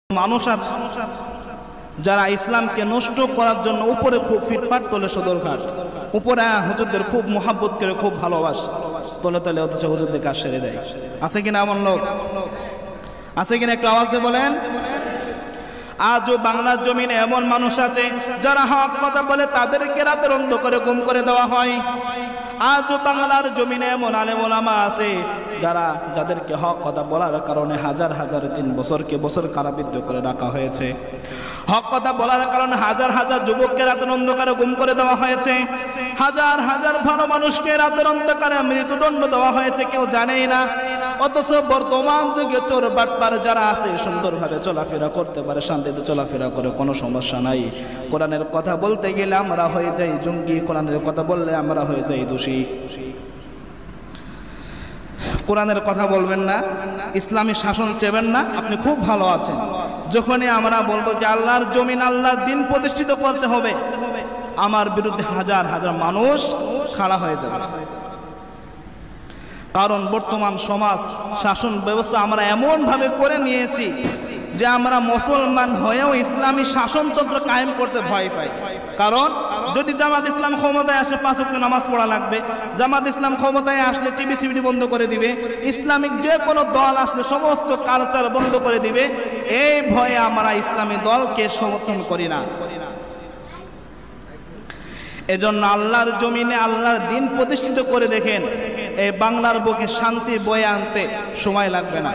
মানুষ আছে যারা ইসলামকে নষ্ট করার জন্য উপরে খুব ফিটফাট তোলে, সদরঘাট উপরে হুজুরদের খুব মোহাব্বত করে, খুব ভালোবাসে, তোলে তোলে, অথচ হুজুরদের কাজ সেরে দেয়। আছে কিনা এমন লোক? আছে কিনা একটু আওয়াজ দিয়ে বলেন। আজও বাংলার জমিনে এমন মানুষ আছে যারা হক কথা বলে তাদেরকে রাতের অন্ধকারে গুম করে দেওয়া হয়। আজও বাংলার জমিনে এমন আলেম ওলামা আছে যাদেরকে হক কথা বলার কারণে হাজার হাজার 3 বছরকে বছর কারাবৃদ্ধ করে রাখা হয়েছে। হক কথা বলার কারণে হাজার হাজার যুবককে রাতের অন্ধকারে গুম করে দেওয়া হয়েছে। হাজার হাজার ভালো মানুষকে রাতের অন্ধকারে মৃত্যুদণ্ড দেওয়া হয়েছে, কেউ জানেই না। অথচ বর্তমান যুগে চোর বাটপার যারা আছে সুন্দরভাবে চলাফেরা করতে পারে, শান্তিতে চলাফেরা করে, কোনো সমস্যা নাই। কোরআনের কথা বলতে গেলে আমরা হয়ে যাই জঙ্গি, কোরআনের কথা বললে আমরা হয়ে যাই দোষী। কোরআনের কথা বলবেন না, ইসলামী শাসন চেবেন না, আপনি খুব ভালো আছেন। যখনই আমরা বলবো যে আল্লাহর জমিন, আল্লাহর দিন প্রতিষ্ঠিত করতে হবে, আমার বিরুদ্ধে হাজার হাজার মানুষ খাড়া হয়ে যাবে। কারণ বর্তমান সমাজ শাসন ব্যবস্থা আমরা এমন ভাবে করে নিয়েছি যে আমরা মুসলমান হয়েও ইসলামী শাসনতন্ত্র কায়েম করতে ভয় পাই। কারণ যদি জামাত ইসলাম ক্ষমতায় আসে 5 ওয়াক্ত নামাজ পড়া লাগবে, জামাত ইসলাম ক্ষমতায় আসলে টিভি সিভিডি বন্ধ করে দিবে, ইসলামিক যে কোনো দল আসলে সমস্ত কালচার বন্ধ করে দিবে, এই ভয়ে আমরা ইসলামী দলকে সমর্থন করি না। এজন্য আল্লাহর জমিনে আল্লাহর দিন প্রতিষ্ঠিত করে দেখেন, এই বাংলার বুকে শান্তি বয়ে আনতে সময় লাগবে না।